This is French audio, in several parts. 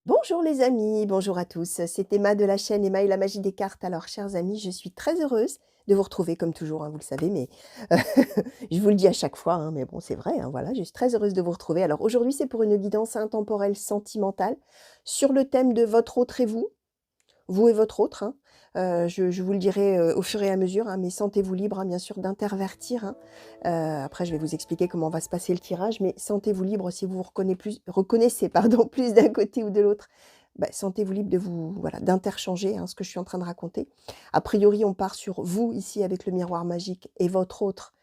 Bonjour les amis, bonjour à tous. C'est Emma de la chaîne Emma et la magie des cartes. Alors, chers amis, je suis très heureuse de vous retrouver comme toujours, hein, vous le savez, mais je vous le dis à chaque fois, hein, mais bon, c'est vrai, hein, voilà, je suis très heureuse de vous retrouver. Alors aujourd'hui, c'est pour une guidance intemporelle sentimentale sur le thème de votre autre et vous et votre autre, hein. Je vous le dirai, au fur et à mesure, hein, mais sentez-vous libre, hein, bien sûr, d'intervertir, hein. Après je vais vous expliquer comment va se passer le tirage, mais sentez-vous libre si vous vous reconnaissez pardon, plus d'un côté ou de l'autre. Bah, sentez-vous libre de vous voilà, d'interchanger, hein, ce que je suis en train de raconter. A priori, on part sur vous, ici, avec le miroir magique et votre autre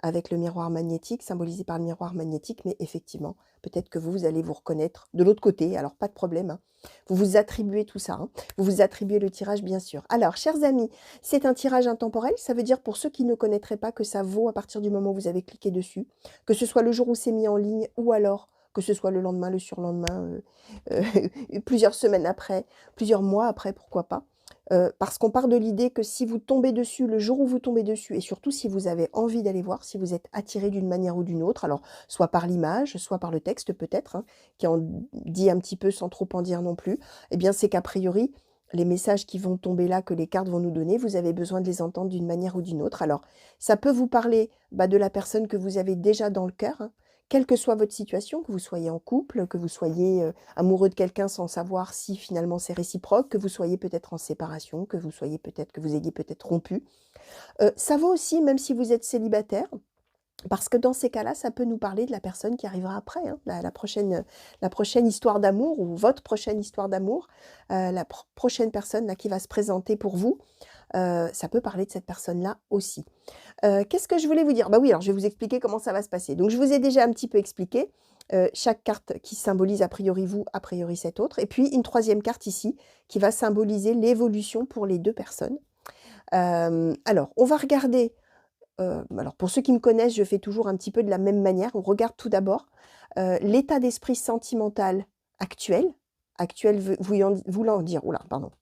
avec le miroir magnétique, symbolisé par le miroir magnétique, mais effectivement, peut-être que vous allez vous reconnaître de l'autre côté, alors pas de problème, hein. Vous vous attribuez tout ça, hein. Vous vous attribuez le tirage, bien sûr. Alors, chers amis, c'est un tirage intemporel, ça veut dire pour ceux qui ne connaîtraient pas que ça vaut à partir du moment où vous avez cliqué dessus, que ce soit le jour où c'est mis en ligne ou alors que ce soit le lendemain, le surlendemain, plusieurs semaines après, plusieurs mois après, pourquoi pas. Parce qu'on part de l'idée que si vous tombez dessus, le jour où vous tombez dessus et surtout si vous avez envie d'aller voir, si vous êtes attiré d'une manière ou d'une autre, alors soit par l'image, soit par le texte peut-être, hein, qui en dit un petit peu sans trop en dire non plus, eh bien c'est qu'a priori, les messages qui vont tomber là, que les cartes vont nous donner, vous avez besoin de les entendre d'une manière ou d'une autre. Alors, ça peut vous parler de la personne que vous avez déjà dans le cœur, hein, quelle que soit votre situation, que vous soyez en couple, que vous soyez amoureux de quelqu'un sans savoir si finalement c'est réciproque, que vous soyez peut-être en séparation, que vous ayez peut-être rompu. Ça vaut aussi même si vous êtes célibataire, parce que dans ces cas-là, ça peut nous parler de la personne qui arrivera après, hein, la prochaine histoire d'amour ou votre prochaine histoire d'amour, la prochaine personne là, qui va se présenter pour vous, ça peut parler de cette personne-là aussi. Qu'est-ce que je voulais vous dire? Bah oui, alors je vais vous expliquer comment ça va se passer. Donc je vous ai déjà un petit peu expliqué, chaque carte qui symbolise a priori vous, a priori cet autre, et puis une troisième carte ici, qui va symboliser l'évolution pour les 2 personnes. Alors on va regarder, alors pour ceux qui me connaissent, je fais toujours un petit peu de la même manière. On regarde tout d'abord, l'état d'esprit sentimental actuel. Actuel voulant dire, ouh là, pardon.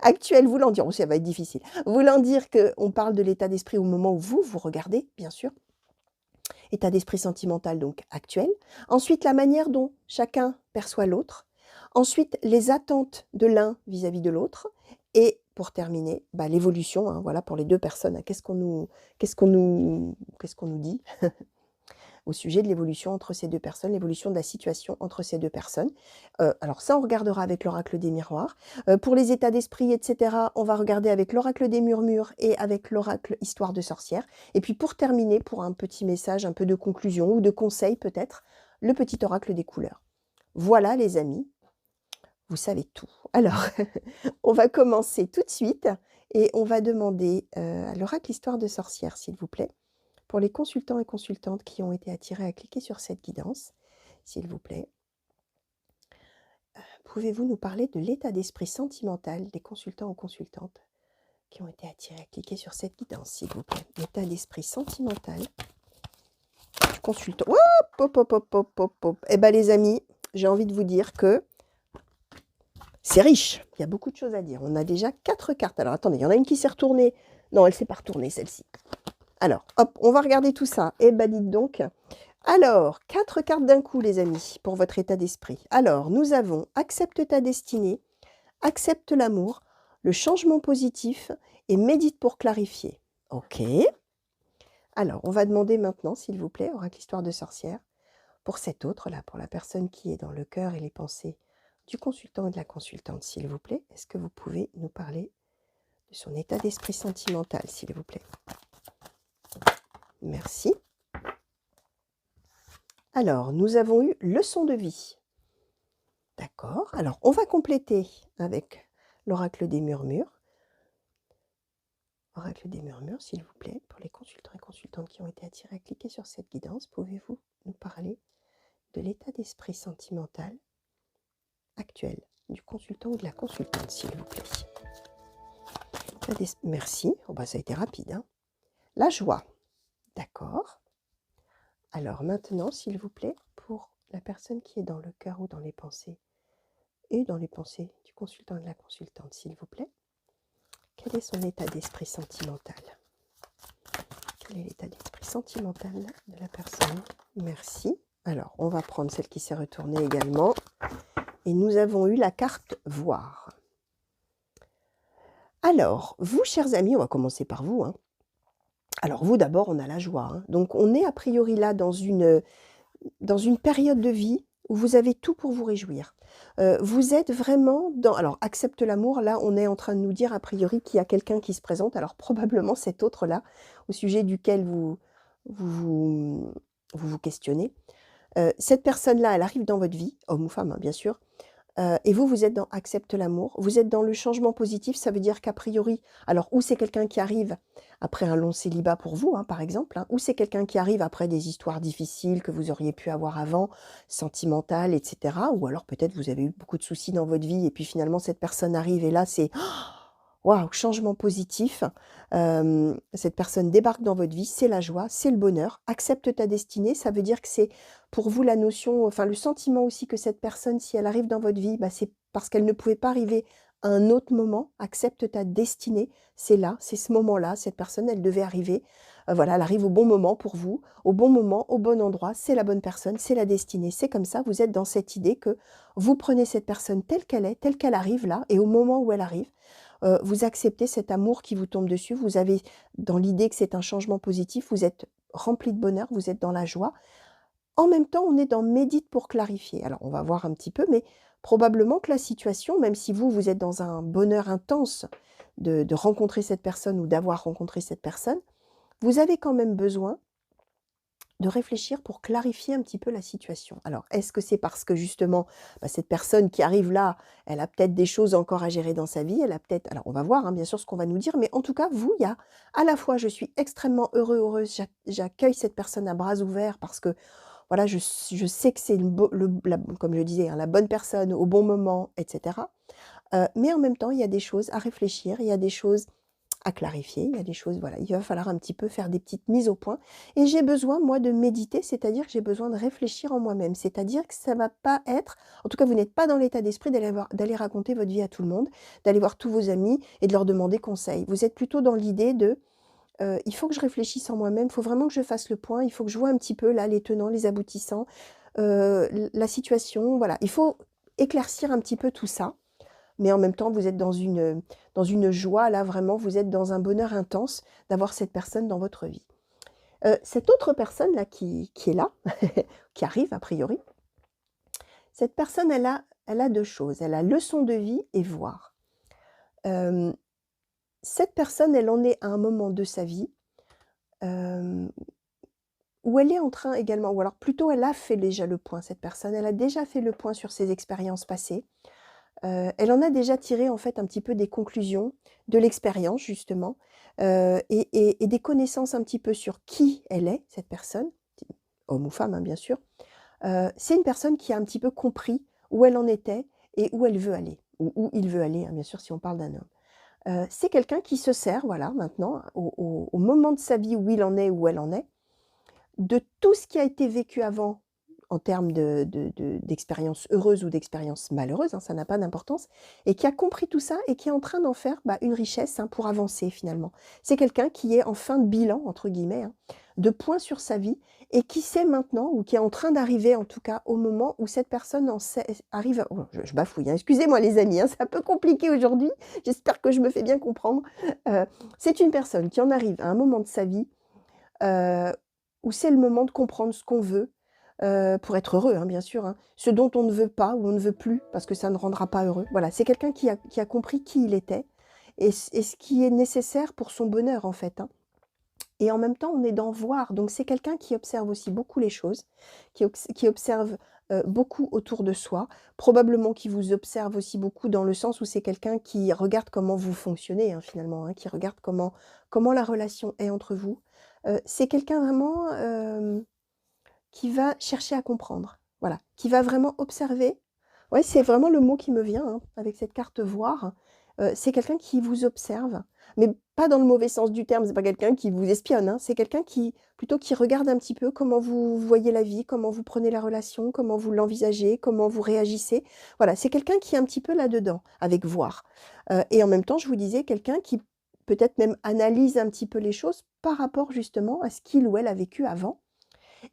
Actuel voulant dire, oh ça va être difficile, voulant dire qu'on parle de l'état d'esprit au moment où vous regardez, bien sûr. État d'esprit sentimental donc actuel. Ensuite, la manière dont chacun perçoit l'autre. Ensuite, les attentes de l'un vis-à-vis de l'autre. Et pour terminer, l'évolution, hein, voilà, pour les 2 personnes. Qu'est-ce qu'on nous dit au sujet de l'évolution entre ces 2 personnes, l'évolution de la situation entre ces 2 personnes. Alors ça, on regardera avec l'oracle des miroirs. Pour les états d'esprit, et cetera, on va regarder avec l'oracle des murmures et avec l'oracle histoire de sorcière. Et puis pour terminer, pour un petit message, un peu de conclusion ou de conseil peut-être, le petit oracle des couleurs. Voilà les amis, vous savez tout. Alors, on va commencer tout de suite et on va demander à l'oracle histoire de sorcière, s'il vous plaît, pour les consultants et consultantes qui ont été attirés à cliquer sur cette guidance, s'il vous plaît, pouvez-vous nous parler de l'état d'esprit sentimental des consultants ou consultantes qui ont été attirés à cliquer sur cette guidance, s'il vous plaît? L'état d'esprit sentimental du consultant. Hop, hop, hop, hop, hop, hop, hop. Eh bien, les amis, j'ai envie de vous dire que c'est riche. Il y a beaucoup de choses à dire. On a déjà 4 cartes. Alors, attendez, il y en a une qui s'est retournée. Non, elle ne s'est pas retournée, celle-ci. Alors, hop, on va regarder tout ça. Eh bien, dites donc. Alors, 4 cartes d'un coup, les amis, pour votre état d'esprit. Alors, nous avons accepte ta destinée, accepte l'amour, le changement positif et médite pour clarifier. Ok. Alors, on va demander maintenant, s'il vous plaît, oracle histoire de sorcière, pour cette autre-là, pour la personne qui est dans le cœur et les pensées du consultant et de la consultante, s'il vous plaît. Est-ce que vous pouvez nous parler de son état d'esprit sentimental, s'il vous plaît? Merci. Alors, nous avons eu leçon de vie. D'accord. Alors, on va compléter avec l'oracle des murmures. Oracle des murmures, s'il vous plaît, pour les consultants et consultantes qui ont été attirés à cliquer sur cette guidance, pouvez-vous nous parler de l'état d'esprit sentimental actuel du consultant ou de la consultante, s'il vous plaît? Merci. Oh ça a été rapide, hein. La joie. D'accord. Alors maintenant, s'il vous plaît, pour la personne qui est dans le cœur ou dans les pensées, et dans les pensées du consultant et de la consultante, s'il vous plaît, quel est son état d'esprit sentimental? Quel est l'état d'esprit sentimental de la personne? Merci. Alors, on va prendre celle qui s'est retournée également. Et nous avons eu la carte voir. Alors, vous, chers amis, on va commencer par vous, hein. Alors vous, d'abord, on a la joie, hein. Donc on est a priori là dans une période de vie où vous avez tout pour vous réjouir. Vous êtes vraiment dans alors accepte l'amour, là, on est en train de nous dire a priori qu'il y a quelqu'un qui se présente, alors probablement cet autre-là, au sujet duquel vous vous vous vous questionnez. Cette personne-là, elle arrive dans votre vie, homme ou femme, hein, bien sûr, et vous, vous êtes dans accepte l'amour, vous êtes dans le changement positif, ça veut dire qu'a priori alors ou c'est quelqu'un qui arrive après un long célibat pour vous, hein, par exemple, hein, ou c'est quelqu'un qui arrive après des histoires difficiles que vous auriez pu avoir avant, sentimentales et cetera, ou alors peut-être vous avez eu beaucoup de soucis dans votre vie et puis finalement cette personne arrive et là c'est waouh, changement positif, cette personne débarque dans votre vie, c'est la joie, c'est le bonheur. Accepte ta destinée, ça veut dire que c'est pour vous la notion, enfin le sentiment aussi que cette personne, si elle arrive dans votre vie, bah, c'est parce qu'elle ne pouvait pas arriver à un autre moment. Accepte ta destinée, c'est là, c'est ce moment-là, cette personne, elle devait arriver. Voilà, elle arrive au bon moment pour vous, au bon moment, au bon endroit, c'est la bonne personne, c'est la destinée, c'est comme ça, vous êtes dans cette idée que vous prenez cette personne telle qu'elle est, telle qu'elle arrive là, et au moment où elle arrive, vous acceptez cet amour qui vous tombe dessus, vous avez dans l'idée que c'est un changement positif, vous êtes rempli de bonheur, vous êtes dans la joie. En même temps, on est dans médite pour clarifier. Alors, on va voir un petit peu, mais probablement que la situation, même si vous, vous êtes dans un bonheur intense de rencontrer cette personne ou d'avoir rencontré cette personne, vous avez quand même besoin de réfléchir pour clarifier un petit peu la situation. Alors, est-ce que c'est parce que justement, bah, cette personne qui arrive là, elle a peut-être des choses encore à gérer dans sa vie, elle a peut-être alors on va voir, hein, bien sûr ce qu'on va nous dire, mais en tout cas, vous, il y a à la fois je suis extrêmement heureuse, j'accueille cette personne à bras ouverts parce que voilà, je sais que c'est comme je disais, hein, la bonne personne au bon moment, et cetera. Mais en même temps, il y a des choses à réfléchir, il y a des choses à clarifier, il y a des choses, voilà, il va falloir un petit peu faire des petites mises au point et j'ai besoin, moi, de méditer, c'est-à-dire que j'ai besoin de réfléchir en moi-même, c'est-à-dire que ça va pas être en tout cas, vous n'êtes pas dans l'état d'esprit d'aller raconter votre vie à tout le monde, d'aller voir tous vos amis et de leur demander conseil. Vous êtes plutôt dans l'idée de, «Il faut que je réfléchisse en moi-même, il faut vraiment que je fasse le point, il faut que je vois un petit peu là les tenants, les aboutissants, la situation», voilà. Il faut éclaircir un petit peu tout ça mais en même temps, vous êtes dans une joie, là, vraiment, vous êtes dans un bonheur intense d'avoir cette personne dans votre vie. Cette autre personne-là qui est là, qui arrive a priori, cette personne, elle a 2 choses. Elle a leçon de vie et voir. Hem, Cette personne, elle en est à un moment de sa vie, hem, où elle est en train également ou alors plutôt elle a fait déjà le point, cette personne. Elle a déjà fait le point sur ses expériences passées. Elle en a déjà tiré en fait un petit peu des conclusions de l'expérience justement, et des connaissances un petit peu sur qui elle est, cette personne, homme ou femme, hein, bien sûr. C'est une personne qui a un petit peu compris où elle en était et où elle veut aller, ou où il veut aller, hein, bien sûr si on parle d'un homme. C'est quelqu'un qui se sert, voilà, maintenant, au moment de sa vie où il en est, où elle en est, de tout ce qui a été vécu avant, en termes d'expériences heureuses ou d'expériences malheureuses, hein, ça n'a pas d'importance, et qui a compris tout ça et qui est en train d'en faire, bah, une richesse, hein, pour avancer finalement. C'est quelqu'un qui est en fin de «bilan» entre guillemets, hein, de point sur sa vie et qui sait maintenant ou qui est en train d'arriver en tout cas au moment où cette personne en sait arrive à oh je bafouille, hein, excusez-moi les amis, hein, c'est un peu compliqué aujourd'hui, j'espère que je me fais bien comprendre. C'est une personne qui en arrive à un moment de sa vie, heu, où c'est le moment de comprendre ce qu'on veut, pour être heureux, hein, bien sûr, hein. Ce dont on ne veut pas ou on ne veut plus parce que ça ne rendra pas heureux. Voilà, c'est quelqu'un qui a compris qui il était et ce qui est nécessaire pour son bonheur, en fait, hein. Et en même temps, on est dans voir, donc c'est quelqu'un qui observe aussi beaucoup les choses, qui observe, beaucoup autour de soi, probablement qui vous observe aussi beaucoup dans le sens où c'est quelqu'un qui regarde comment vous fonctionnez, hein, finalement, hein, qui regarde comment la relation est entre vous. C'est quelqu'un vraiment, qui va chercher à comprendre, voilà, qui va vraiment observer. Ouais, c'est vraiment le mot qui me vient, hein, avec cette carte voir. C'est quelqu'un qui vous observe, mais pas dans le mauvais sens du terme, c'est pas quelqu'un qui vous espionne, hein, c'est quelqu'un qui plutôt qui regarde un petit peu comment vous voyez la vie, comment vous prenez la relation, comment vous l'envisagez, comment vous réagissez. Voilà, c'est quelqu'un qui est un petit peu là-dedans, avec voir. Et en même temps, je vous disais, quelqu'un qui peut-être même analyse un petit peu les choses par rapport justement à ce qu'il ou elle a vécu avant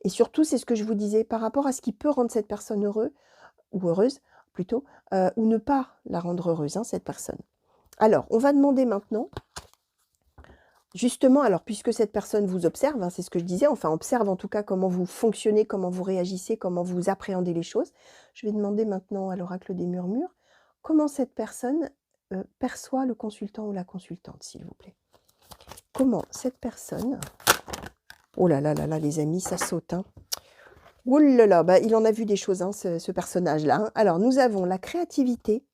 et surtout, c'est ce que je vous disais, par rapport à ce qui peut rendre cette personne heureux ou heureuse, plutôt, ou ne pas la rendre heureuse, hein, cette personne. Alors, on va demander maintenant, justement, alors puisque cette personne vous observe, hein, c'est ce que je disais, enfin observe en tout cas comment vous fonctionnez, comment vous réagissez, comment vous appréhendez les choses. Je vais demander maintenant à l'oracle des murmures, comment cette personne perçoit le consultant ou la consultante, s'il vous plaît. Comment cette personne... Oh là là là là, les amis, ça saute, hein. Ouh là là, bah, il en a vu des choses, hein, ce personnage-là, hein. Alors, nous avons la créativité,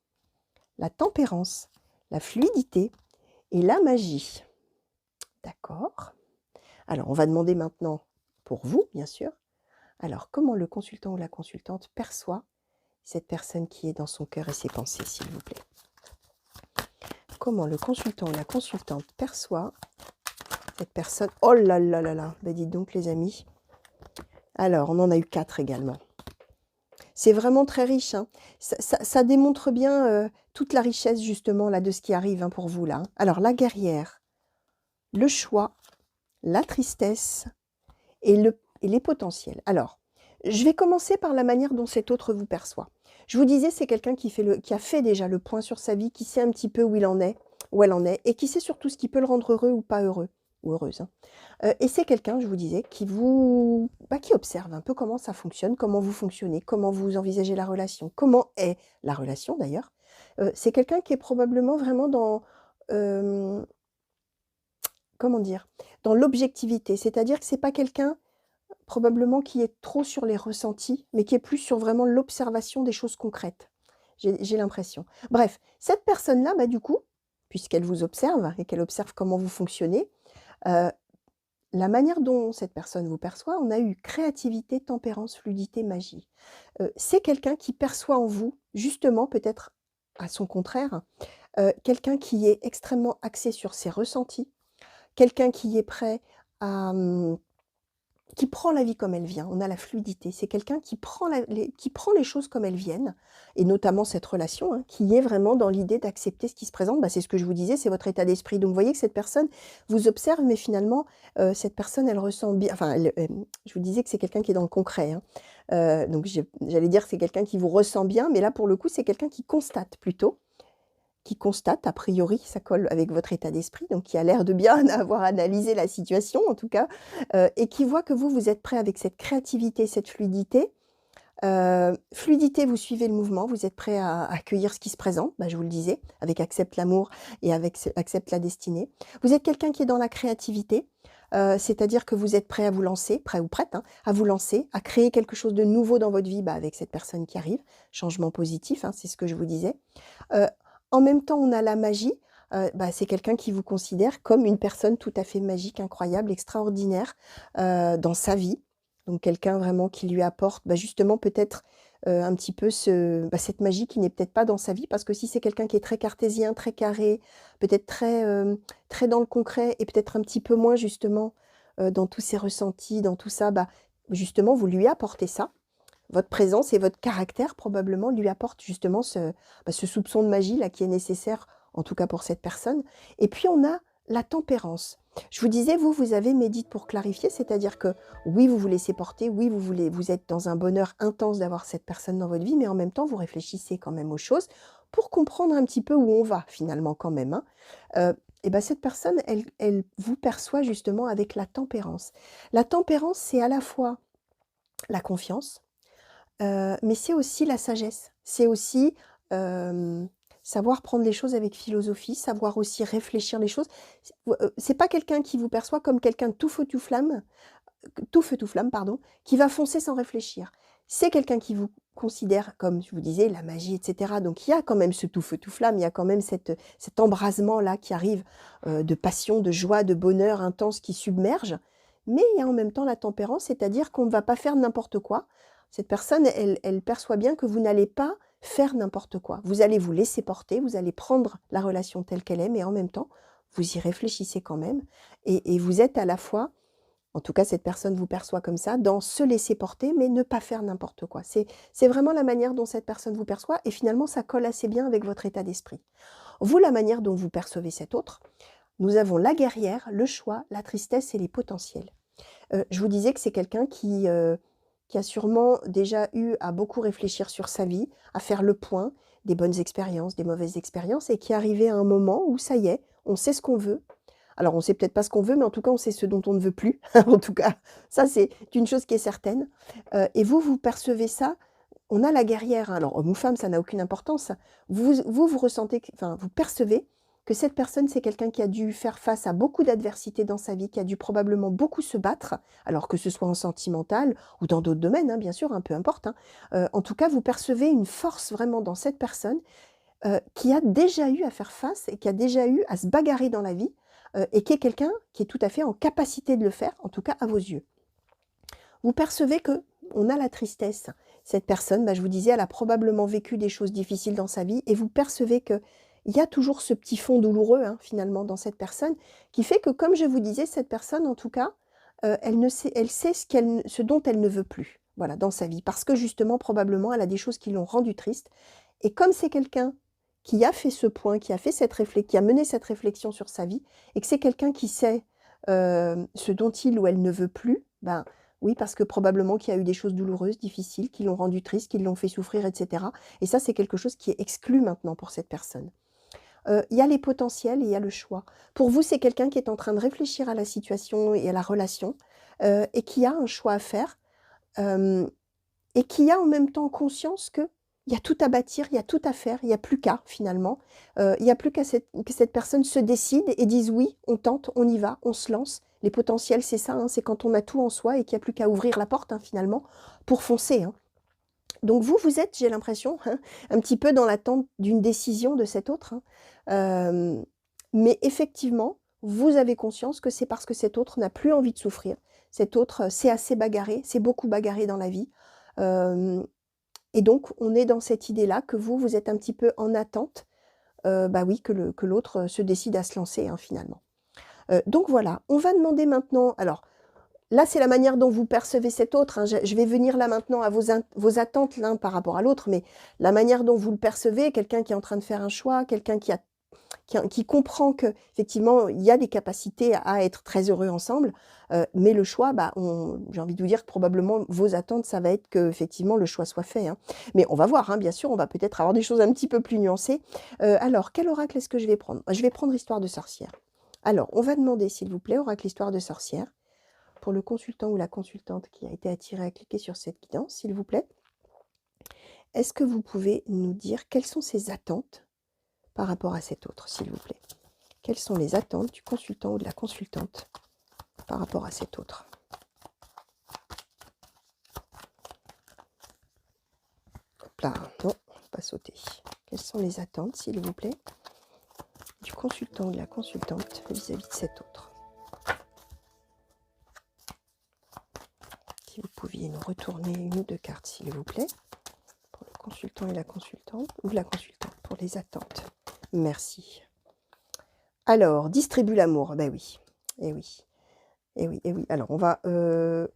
la tempérance, la fluidité et la magie. D'accord. Alors, on va demander maintenant, pour vous, bien sûr, alors comment le consultant ou la consultante perçoit cette personne qui est dans son cœur et ses pensées, s'il vous plaît. Comment le consultant ou la consultante perçoit cette personne. Oh là là là là, ben dites donc les amis. Alors, on en a eu 4 également. C'est vraiment très riche, hein. Ça démontre bien toute la richesse justement là de ce qui arrive, hein, pour vous là. Alors, la guerrière, le choix, la tristesse et les potentiels. Alors, je vais commencer par la manière dont cet autre vous perçoit. Je vous disais, c'est quelqu'un qui a fait déjà le point sur sa vie, qui sait un petit peu où il en est, où elle en est, et qui sait surtout ce qui peut le rendre heureux ou pas heureux, ou heureuse, hein. Et c'est quelqu'un, je vous disais, qui observe un peu comment ça fonctionne, comment vous fonctionnez, comment vous envisagez la relation, comment est la relation d'ailleurs. C'est quelqu'un qui est probablement vraiment dans, comment dire, dans l'objectivité, c'est-à-dire que c'est pas quelqu'un probablement qui est trop sur les ressentis, mais qui est plus sur vraiment l'observation des choses concrètes. J'ai l'impression. Bref, cette personne-là, bah, du coup, puisqu'elle vous observe et qu'elle observe comment vous fonctionnez, la manière dont cette personne vous perçoit, on a eu créativité, tempérance, fluidité, magie. C'est quelqu'un qui perçoit en vous, justement, peut-être à son contraire, quelqu'un qui est extrêmement axé sur ses ressentis, quelqu'un qui est prêt à, qui prend la vie comme elle vient. On a la fluidité. C'est quelqu'un qui prend les choses comme elles viennent, et notamment cette relation, hein, qui est vraiment dans l'idée d'accepter ce qui se présente. Bah, c'est ce que je vous disais, c'est votre état d'esprit. Donc, vous voyez que cette personne vous observe, mais finalement, cette personne, elle ressent bien... Enfin, je vous disais que c'est quelqu'un qui est dans le concret, hein. Donc, j'allais dire que c'est quelqu'un qui vous ressent bien, mais là, pour le coup, c'est quelqu'un qui constate plutôt. Qui constate, a priori, ça colle avec votre état d'esprit, donc qui a l'air de bien avoir analysé la situation en tout cas, et qui voit que vous êtes prêt avec cette créativité, cette fluidité. Fluidité, vous suivez le mouvement, vous êtes prêt à accueillir ce qui se présente, bah, je vous le disais, avec accepte l'amour et avec accepte la destinée. Vous êtes quelqu'un qui est dans la créativité, c'est-à-dire que vous êtes prêt à vous lancer, prêt ou prête, hein, à vous lancer, à créer quelque chose de nouveau dans votre vie, bah, avec cette personne qui arrive, changement positif, hein, c'est ce que je vous disais. En même temps, on a la magie, bah, c'est quelqu'un qui vous considère comme une personne tout à fait magique, incroyable, extraordinaire, dans sa vie. Donc quelqu'un vraiment qui lui apporte, bah, justement peut-être, un petit peu cette magie qui n'est peut-être pas dans sa vie. Parce que si c'est quelqu'un qui est très cartésien, très carré, peut-être très dans le concret et peut-être un petit peu moins justement, dans tous ses ressentis, dans tout ça, bah, justement vous lui apportez ça. Votre présence et votre caractère probablement lui apportent justement ce soupçon de magie là qui est nécessaire, en tout cas pour cette personne. Et puis on a la tempérance. Je vous disais, vous avez médite pour clarifier, c'est-à-dire que oui, vous vous laissez porter, oui, vous êtes dans un bonheur intense d'avoir cette personne dans votre vie, mais en même temps, vous réfléchissez quand même aux choses pour comprendre un petit peu où on va finalement quand même, hein. Et ben cette personne, elle vous perçoit justement avec la tempérance. La tempérance, c'est à la fois la confiance, mais c'est aussi la sagesse. C'est aussi, savoir prendre les choses avec philosophie, savoir aussi réfléchir les choses. C'est pas quelqu'un qui vous perçoit comme quelqu'un de tout feu tout flamme, pardon, qui va foncer sans réfléchir. C'est quelqu'un qui vous considère comme, je vous disais, la magie, et cetera. Donc il y a quand même ce tout feu tout flamme, il y a quand même cet embrasement-là qui arrive, de passion, de joie, de bonheur intense qui submerge. Mais il y a en même temps la tempérance, c'est-à-dire qu'on ne va pas faire n'importe quoi. Cette personne, elle perçoit bien que vous n'allez pas faire n'importe quoi. Vous allez vous laisser porter, vous allez prendre la relation telle qu'elle est, mais en même temps, vous y réfléchissez quand même. Et vous êtes à la fois, en tout cas cette personne vous perçoit comme ça, dans se laisser porter, mais ne pas faire n'importe quoi. C'est vraiment la manière dont cette personne vous perçoit, et finalement ça colle assez bien avec votre état d'esprit. Vous, la manière dont vous percevez cet autre, nous avons la guerrière, le choix, la tristesse et les potentiels. Je vous disais que c'est quelqu'un qui qui a sûrement déjà eu à beaucoup réfléchir sur sa vie, à faire le point, des bonnes expériences, des mauvaises expériences, et qui est arrivé à un moment où ça y est, on sait ce qu'on veut. Alors on sait peut-être pas ce qu'on veut, mais en tout cas on sait ce dont on ne veut plus. En tout cas, ça c'est une chose qui est certaine. Et vous, vous percevez ça, on a la guerrière, hein, alors homme ou femme, ça n'a aucune importance. Vous ressentez, enfin vous percevez que cette personne, c'est quelqu'un qui a dû faire face à beaucoup d'adversités dans sa vie, qui a dû probablement beaucoup se battre, alors que ce soit en sentimental ou dans d'autres domaines, hein, bien sûr, hein, peu importe, hein. En tout cas, vous percevez une force vraiment dans cette personne qui a déjà eu à faire face et qui a déjà eu à se bagarrer dans la vie, et qui est quelqu'un qui est tout à fait en capacité de le faire, en tout cas à vos yeux. Vous percevez que on a la tristesse. Cette personne, bah, je vous disais, elle a probablement vécu des choses difficiles dans sa vie, et vous percevez qu'il y a toujours ce petit fond douloureux, hein, finalement, dans cette personne, qui fait que, comme je vous disais, cette personne, en tout cas, elle sait ce dont elle ne veut plus, voilà, dans sa vie, parce que justement, probablement, elle a des choses qui l'ont rendue triste. Et comme c'est quelqu'un qui a fait ce point, qui a mené cette réflexion sur sa vie, et que c'est quelqu'un qui sait ce dont il ou elle ne veut plus, ben, oui, parce que probablement qu'il y a eu des choses douloureuses, difficiles, qui l'ont rendu triste, qui l'ont fait souffrir, etc. Et ça, c'est quelque chose qui est exclu maintenant pour cette personne. Il y a les potentiels et il y a le choix. Pour vous, c'est quelqu'un qui est en train de réfléchir à la situation et à la relation, et qui a un choix à faire, et qui a en même temps conscience qu'il y a tout à bâtir, il y a tout à faire, il n'y a plus qu'à finalement. Il n'y a plus qu'à que cette personne se décide et dise oui, on tente, on y va, on se lance. Les potentiels, c'est ça, hein, c'est quand on a tout en soi et qu'il n'y a plus qu'à ouvrir la porte, hein, finalement, pour foncer, hein. Donc vous êtes, j'ai l'impression, hein, un petit peu dans l'attente d'une décision de cet autre, hein. Mais effectivement, vous avez conscience que c'est parce que cet autre n'a plus envie de souffrir. Cet autre s'est assez bagarré, s'est beaucoup bagarré dans la vie. Et donc, on est dans cette idée-là que vous êtes un petit peu en attente, bah oui, que l'autre se décide à se lancer, hein, finalement. Donc voilà, on va demander maintenant, alors là, c'est la manière dont vous percevez cet autre, hein. Je vais venir là maintenant à vos attentes l'un par rapport à l'autre, mais la manière dont vous le percevez, quelqu'un qui est en train de faire un choix, quelqu'un qui comprend qu'effectivement, il y a des capacités à être très heureux ensemble, mais le choix, bah, j'ai envie de vous dire que probablement vos attentes, ça va être qu'effectivement le choix soit fait, hein. Mais on va voir, hein, bien sûr, on va peut-être avoir des choses un petit peu plus nuancées. Alors, quel oracle est-ce que je vais prendre? Je vais prendre Histoire de sorcière. Alors, on va demander, s'il vous plaît, oracle Histoire de sorcière, pour le consultant ou la consultante qui a été attiré à cliquer sur cette guidance, s'il vous plaît. Est-ce que vous pouvez nous dire quelles sont ses attentes par rapport à cet autre, s'il vous plaît? Quelles sont les attentes du consultant ou de la consultante par rapport à cet autre? Hop là, non, pas sauter. Quelles sont les attentes, s'il vous plaît, du consultant ou de la consultante vis-à-vis de cet autre? Si vous pouviez nous retourner une ou deux cartes, s'il vous plaît, pour le consultant et la consultante, ou la consultante, pour les attentes. Merci. Alors, distribue l'amour. Ben oui, eh oui, eh oui, eh oui. Alors, on va... je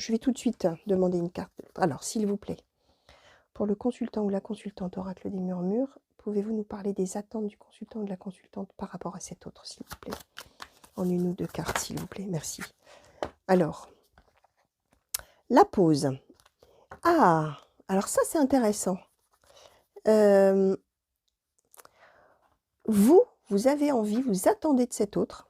vais tout de suite demander une carte. Alors, s'il vous plaît, pour le consultant ou la consultante oracle des murmures, pouvez-vous nous parler des attentes du consultant ou de la consultante par rapport à cet autre, s'il vous plaît? En une ou deux cartes, s'il vous plaît. Merci. Alors, la pause. Ah, alors ça, c'est intéressant. Vous avez envie, vous attendez de cet autre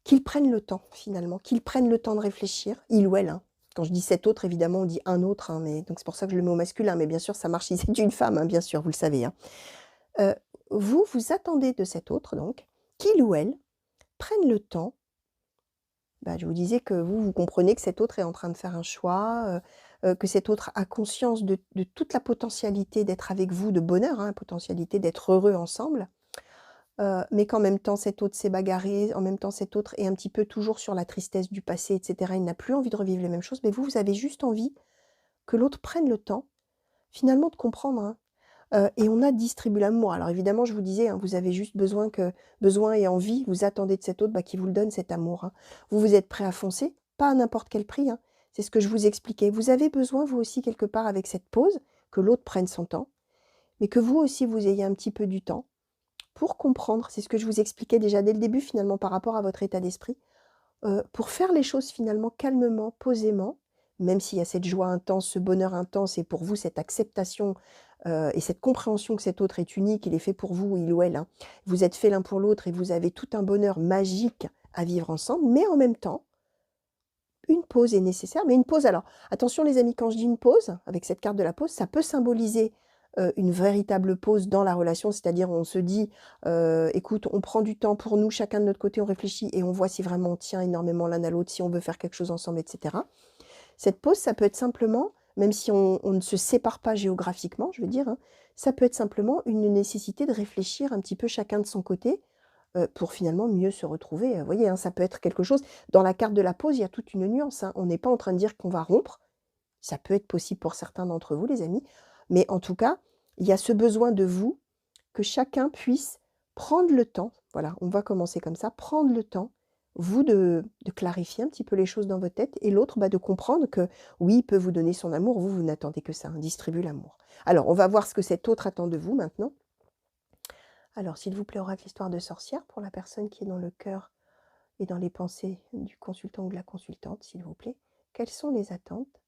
qu'il prenne le temps, finalement, qu'il prenne le temps de réfléchir, il ou elle, hein. Quand je dis cet autre, évidemment, on dit un autre, hein, mais donc c'est pour ça que je le mets au masculin, mais bien sûr, ça marche si c'est une femme, hein, bien sûr, vous le savez, hein. Vous attendez de cet autre, donc, qu'il ou elle prenne le temps. Bah, je vous disais que vous comprenez que cet autre est en train de faire un choix, que cet autre a conscience de toute la potentialité d'être avec vous, de bonheur, hein, la potentialité d'être heureux ensemble. Mais qu'en même temps, cet autre s'est bagarré, en même temps, cet autre est un petit peu toujours sur la tristesse du passé, etc. Il n'a plus envie de revivre les mêmes choses, mais vous avez juste envie que l'autre prenne le temps, finalement, de comprendre, hein. Et on a distribué l'amour. Alors évidemment, je vous disais, hein, vous avez juste besoin et envie, vous attendez de cet autre, bah, qu'il vous le donne, cet amour, hein. Vous êtes prêt à foncer, pas à n'importe quel prix, hein. C'est ce que je vous expliquais. Vous avez besoin, vous aussi, quelque part, avec cette pause, que l'autre prenne son temps, mais que vous aussi, vous ayez un petit peu du temps pour comprendre, c'est ce que je vous expliquais déjà dès le début finalement par rapport à votre état d'esprit, pour faire les choses finalement calmement, posément, même s'il y a cette joie intense, ce bonheur intense et pour vous cette acceptation, et cette compréhension que cet autre est unique, il est fait pour vous, il ou elle, hein. Vous êtes faits l'un pour l'autre et vous avez tout un bonheur magique à vivre ensemble, mais en même temps, une pause est nécessaire, mais une pause alors attention les amis, quand je dis une pause, avec cette carte de la pause, ça peut symboliser, une véritable pause dans la relation, c'est-à-dire on se dit, «Écoute, on prend du temps pour nous, chacun de notre côté, on réfléchit et on voit si vraiment on tient énormément l'un à l'autre, si on veut faire quelque chose ensemble» et cetera. Cette pause, ça peut être simplement, même si on ne se sépare pas géographiquement, je veux dire, hein, ça peut être simplement une nécessité de réfléchir un petit peu chacun de son côté, pour finalement mieux se retrouver, vous voyez, hein, ça peut être quelque chose dans la carte de la pause, il y a toute une nuance, hein. On n'est pas en train de dire qu'on va rompre, ça peut être possible pour certains d'entre vous les amis, mais en tout cas, il y a ce besoin de vous, que chacun puisse prendre le temps, voilà, on va commencer comme ça, prendre le temps, vous de clarifier un petit peu les choses dans votre tête et l'autre, bah, de comprendre que oui, il peut vous donner son amour, vous, vous n'attendez que ça, hein, distribue l'amour. Alors, on va voir ce que cet autre attend de vous maintenant. Alors, s'il vous plaît, oracle histoire de sorcière, pour la personne qui est dans le cœur et dans les pensées du consultant ou de la consultante, s'il vous plaît. Quelles sont les attentes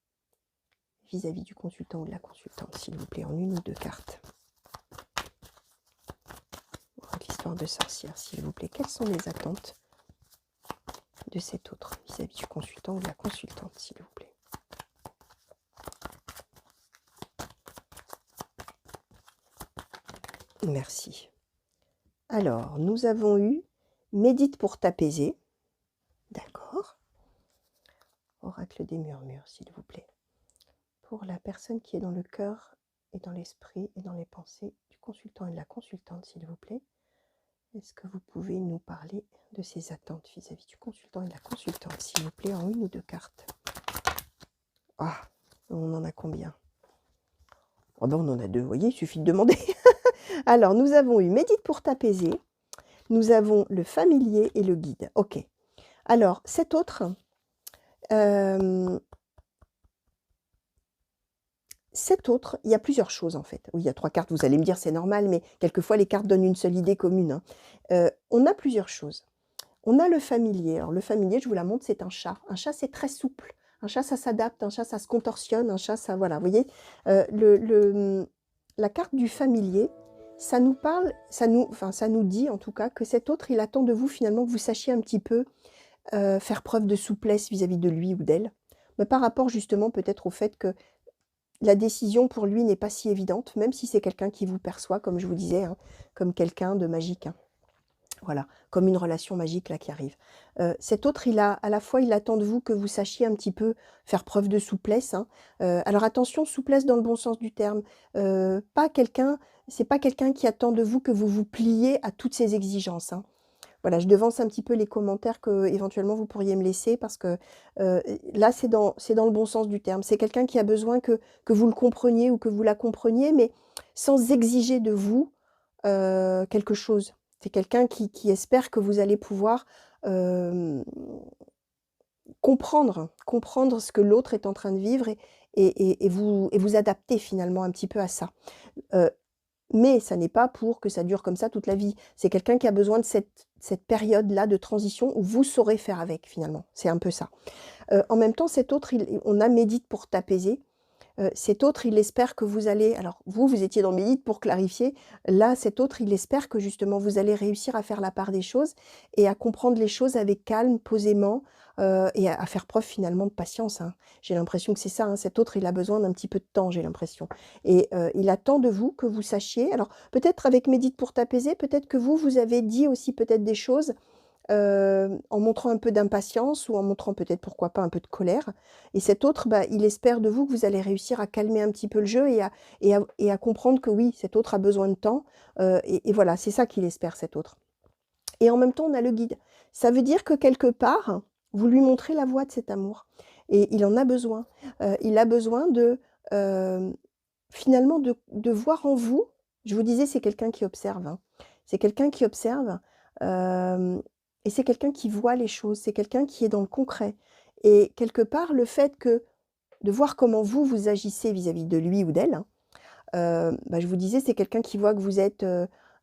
vis-à-vis du consultant ou de la consultante, s'il vous plaît, en une ou deux cartes? Oracle histoire de sorcière, s'il vous plaît. Quelles sont les attentes de cet autre vis-à-vis du consultant ou de la consultante, s'il vous plaît? Merci. Alors, nous avons eu médite pour t'apaiser. D'accord. Oracle des murmures, s'il vous plaît. Pour la personne qui est dans le cœur et dans l'esprit et dans les pensées du consultant et de la consultante, s'il vous plaît, est-ce que vous pouvez nous parler de ces attentes vis-à-vis du consultant et de la consultante, s'il vous plaît, en une ou deux cartes? Ah, on en a combien? Oh ben on en a deux, vous voyez, il suffit de demander. Alors, nous avons eu médite pour t'apaiser, nous avons le familier et le guide. Ok. Alors, cet autre, il y a plusieurs choses en fait. Oui, il y a 3 cartes, vous allez me dire c'est normal, mais quelquefois les cartes donnent une seule idée commune, hein. On a plusieurs choses. On a le familier. Alors le familier, je vous la montre, c'est un chat. Un chat, c'est très souple. Un chat, ça s'adapte, un chat, ça se contorsionne, un chat, ça voilà, vous voyez? La carte du familier, ça nous parle, ça nous dit en tout cas que cet autre, il attend de vous finalement que vous sachiez un petit peu, faire preuve de souplesse vis-à-vis de lui ou d'elle. Mais par rapport justement peut-être au fait que la décision pour lui n'est pas si évidente, même si c'est quelqu'un qui vous perçoit, comme je vous disais, hein, comme quelqu'un de magique, hein. Voilà, comme une relation magique là qui arrive. Cet autre, il a à la fois, il attend de vous que vous sachiez un petit peu faire preuve de souplesse, hein. Alors attention, souplesse dans le bon sens du terme. C'est pas quelqu'un qui attend de vous que vous vous pliez à toutes ses exigences, hein. Voilà, je devance un petit peu les commentaires que éventuellement vous pourriez me laisser parce que, heu, là, c'est dans le bon sens du terme. C'est quelqu'un qui a besoin que vous le compreniez ou que vous la compreniez, mais sans exiger de vous, quelque chose. C'est quelqu'un qui espère que vous allez pouvoir, hem, comprendre ce que l'autre est en train de vivre et vous adapter finalement un petit peu à ça. Heu mais ça n'est pas pour que ça dure comme ça toute la vie. C'est quelqu'un qui a besoin de cette période-là de transition où vous saurez faire avec finalement. C'est un peu ça. En même temps, cet autre, on a médite pour t'apaiser. Cet autre, il espère que vous allez alors vous, vous étiez dans médite pour clarifier. Là, cet autre, il espère que justement vous allez réussir à faire la part des choses et à comprendre les choses avec calme, posément, et à faire preuve finalement de patience, hein. J'ai l'impression que c'est ça, hein. Cet autre, il a besoin d'un petit peu de temps, j'ai l'impression et il attend de vous que vous sachiez alors peut-être avec médite pour t'apaiser, peut-être que vous, vous avez dit aussi peut-être des choses en montrant un peu d'impatience ou en montrant peut-être, pourquoi pas, un peu de colère et cet autre, bah, il espère de vous que vous allez réussir à calmer un petit peu le jeu et à comprendre que oui, cet autre a besoin de temps, et voilà, c'est ça qu'il espère cet autre et en même temps, on a le guide. Ça veut dire que quelque part, vous lui montrez la voie de cet amour et il en a besoin. Il a besoin hem, finalement de voir en vous je vous disais, c'est quelqu'un qui observe, hein. C'est quelqu'un qui observe, hem et c'est quelqu'un qui voit les choses, c'est quelqu'un qui est dans le concret et quelque part, le fait que de voir comment vous, vous agissez vis-à-vis de lui ou d'elle, hein, bah, je vous disais, c'est quelqu'un qui voit que vous êtes,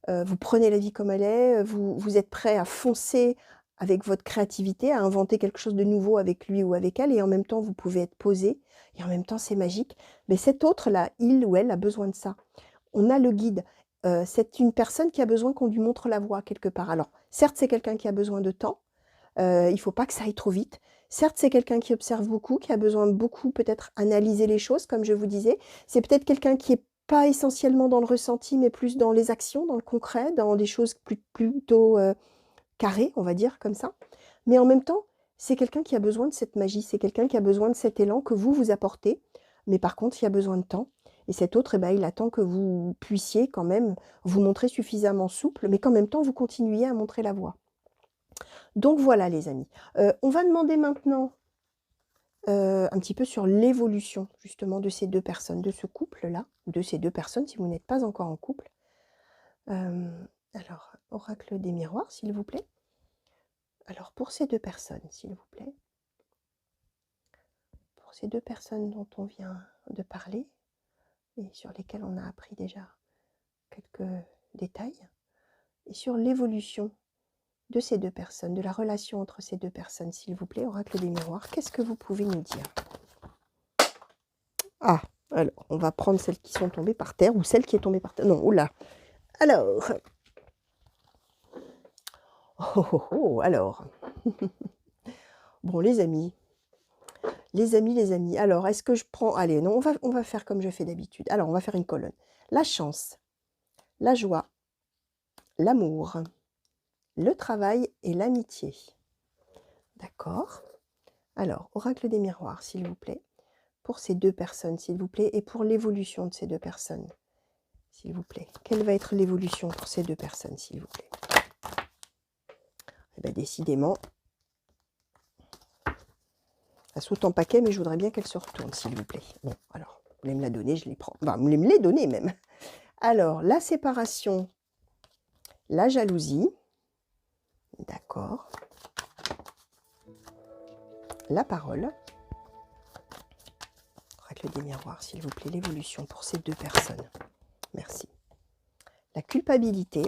vous prenez la vie comme elle est, vous êtes prêt à foncer avec votre créativité, à inventer quelque chose de nouveau avec lui ou avec elle et en même temps, vous pouvez être posé et en même temps, c'est magique. Mais cet autre-là, il ou elle a besoin de ça. On a le guide. C'est une personne qui a besoin qu'on lui montre la voie quelque part. Alors, certes, c'est quelqu'un qui a besoin de temps, il ne faut pas que ça aille trop vite. Certes, c'est quelqu'un qui observe beaucoup, qui a besoin de beaucoup peut-être analyser les choses, comme je vous disais. C'est peut-être quelqu'un qui est pas essentiellement dans le ressenti, mais plus dans les actions, dans le concret, dans des choses plutôt carrées, on va dire, comme ça. Mais en même temps, c'est quelqu'un qui a besoin de cette magie, c'est quelqu'un qui a besoin de cet élan que vous apportez. Mais par contre, il y a besoin de temps. Et cet autre, eh ben, il attend que vous puissiez quand même vous montrer suffisamment souple, mais qu'en même temps, vous continuiez à montrer la voie. Donc voilà les amis. On va demander maintenant, un petit peu sur l'évolution justement de ces 2 personnes, de ce couple-là, ou de ces 2 personnes si vous n'êtes pas encore en couple. Alors, oracle des miroirs, s'il vous plaît. Alors pour ces 2 personnes, s'il vous plaît. Pour ces 2 personnes dont on vient de parler et sur lesquelles on a appris déjà quelques détails, et sur l'évolution de ces 2 personnes, de la relation entre ces 2 personnes, s'il vous plaît, oracle des miroirs, qu'est-ce que vous pouvez nous dire? Ah, alors, on va prendre celles qui sont tombées par terre ou celle qui est tombée par terre. Non, oula. Alors. Oh, oh, oh, alors. Bon, les amis. Les amis. Alors, est-ce que je prends... Allez, non, on va faire comme je fais d'habitude. Alors, on va faire une colonne. La chance, la joie, l'amour, le travail et l'amitié. D'accord. Alors, oracle des miroirs, s'il vous plaît. Pour ces 2 personnes, s'il vous plaît, et pour l'évolution de ces 2 personnes, s'il vous plaît. Quelle va être l'évolution pour ces 2 personnes, s'il vous plaît? Eh bien, décidément, ça saute en paquet, mais je voudrais bien qu'elle se retourne, s'il vous plaît. Bon, alors, vous voulez me la donner, je les prends. Enfin, vous voulez me les donner même. Alors, la séparation, la jalousie, d'accord. La parole, oracle des miroirs, s'il vous plaît, l'évolution pour ces 2 personnes. Merci. La culpabilité,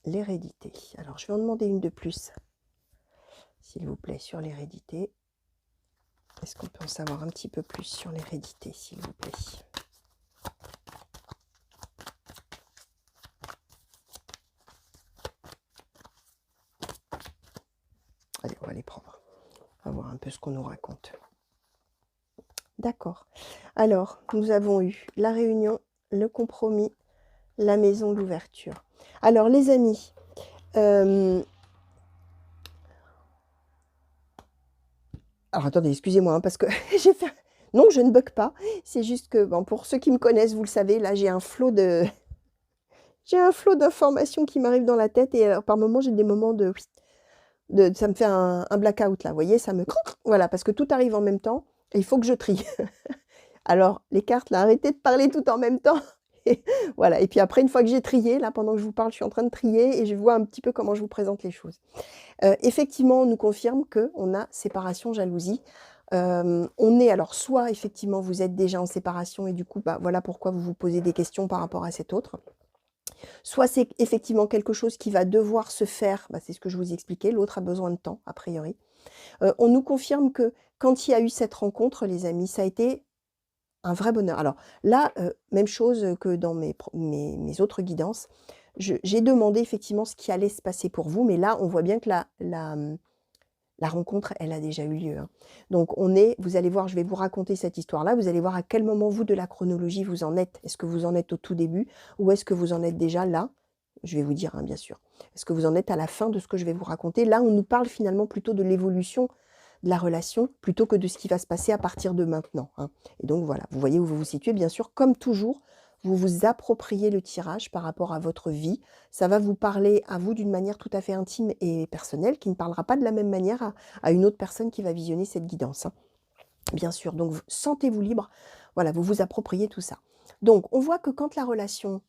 l'hérédité. Alors, je vais en demander une de plus, s'il vous plaît, sur l'hérédité. Est-ce qu'on peut en savoir un petit peu plus sur l'hérédité, s'il vous plaît? Allez, on va les prendre. On va voir un peu ce qu'on nous raconte. D'accord. Alors, nous avons eu la réunion, le compromis, la maison, l'ouverture. Alors, les amis, alors attendez, excusez-moi, hein, parce que j'ai fait... Non, je ne bug pas. C'est juste que, bon, pour ceux qui me connaissent, vous le savez, là, j'ai un flot de... J'ai un flot d'informations qui m'arrivent dans la tête et alors, par moments, j'ai des moments de... Ça me fait un blackout, là, vous voyez, ça me... Voilà, parce que tout arrive en même temps et il faut que je trie. Alors, les cartes, là, arrêtez de parler tout en même temps. Et voilà, et puis après, une fois que j'ai trié, là, pendant que je vous parle, je suis en train de trier et je vois un petit peu comment je vous présente les choses. Effectivement, on nous confirme qu'on a séparation, jalousie. On est alors soit, effectivement, vous êtes déjà en séparation et du coup, bah, voilà pourquoi vous vous posez des questions par rapport à cet autre. Soit c'est effectivement quelque chose qui va devoir se faire, bah, c'est ce que je vous expliquais, l'autre a besoin de temps, a priori. On nous confirme que quand il y a eu cette rencontre, les amis, ça a été un vrai bonheur. Alors là, même chose que dans mes autres guidances, j'ai demandé effectivement ce qui allait se passer pour vous, mais là, on voit bien que la rencontre, elle a déjà eu lieu, hein. Donc vous allez voir, je vais vous raconter cette histoire-là, vous allez voir à quel moment vous de la chronologie vous en êtes. Est-ce que vous en êtes au tout début ou est-ce que vous en êtes déjà là? Je vais vous dire, hein, bien sûr. Est-ce que vous en êtes à la fin de ce que je vais vous raconter? Là, on nous parle finalement plutôt de l'évolution de la relation plutôt que de ce qui va se passer à partir de maintenant, hein. Et donc voilà, vous voyez où vous vous situez. Bien sûr, comme toujours, vous vous appropriez le tirage par rapport à votre vie. Ça va vous parler à vous d'une manière tout à fait intime et personnelle, qui ne parlera pas de la même manière à une autre personne qui va visionner cette guidance, hein. Bien sûr, donc sentez-vous libre. Voilà, vous vous appropriez tout ça. Donc, on voit que quand la relation,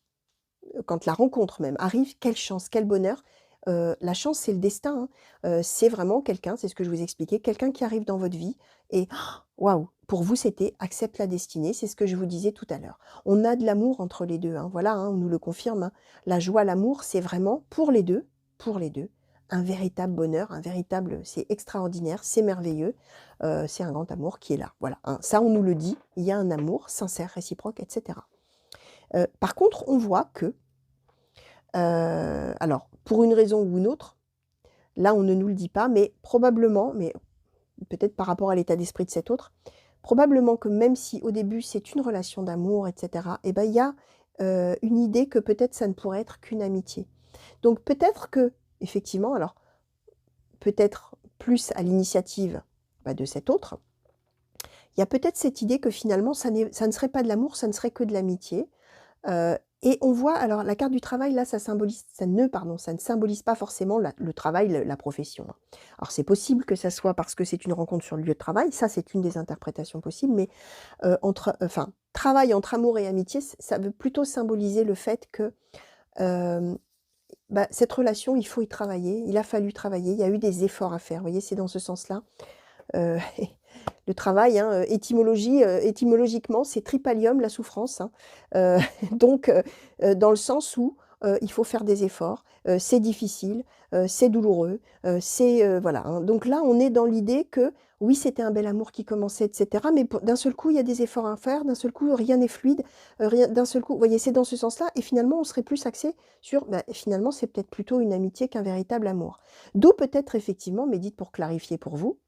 quand la rencontre même arrive, quelle chance, quel bonheur. La chance, c'est le destin, hein. C'est vraiment quelqu'un, c'est ce que je vous expliquais, quelqu'un qui arrive dans votre vie et waouh, pour vous, c'était accepte la destinée, c'est ce que je vous disais tout à l'heure. On a de l'amour entre les 2, hein, voilà, hein, on nous le confirme, hein. La joie, l'amour, c'est vraiment pour les 2, un véritable bonheur, un véritable c'est extraordinaire, c'est merveilleux, c'est un grand amour qui est là, voilà, hein. Ça, on nous le dit, il y a un amour sincère, réciproque, et cetera. Par contre, on voit que, alors pour une raison ou une autre, là, on ne nous le dit pas, mais probablement, mais peut-être par rapport à l'état d'esprit de cet autre, probablement que même si au début c'est une relation d'amour, et cetera, et ben, il y a, une idée que peut-être ça ne pourrait être qu'une amitié. Donc peut-être que effectivement, alors peut-être plus à l'initiative, bah, de cet autre, il y a peut-être cette idée que finalement ça ne serait pas de l'amour, ça ne serait que de l'amitié. Et on voit alors la carte du travail là, ça ne symbolise pas forcément le travail, la profession, hein. Alors c'est possible que ça soit parce que c'est une rencontre sur le lieu de travail, ça c'est une des interprétations possibles, mais, enfin, travail entre amour et amitié, ça veut plutôt symboliser le fait que, hem, bah, cette relation, il faut y travailler, il a fallu travailler, il y a eu des efforts à faire, vous voyez? C'est dans ce sens-là. Heu, le travail, hein, étymologiquement, c'est tripalium, la souffrance, hein. Heu, donc dans le sens où, il faut faire des efforts, c'est difficile, c'est douloureux, voilà, hein. Donc là, on est dans l'idée que, oui, c'était un bel amour qui commençait et cetera, mais pour d'un seul coup, il y a des efforts à faire, d'un seul coup, rien n'est fluide, rien d'un seul coup vous voyez, c'est dans ce sens-là et finalement, on serait plus axé sur, bah, finalement, c'est peut-être plutôt une amitié qu'un véritable amour. D'où peut-être effectivement, mais dites pour clarifier pour vous,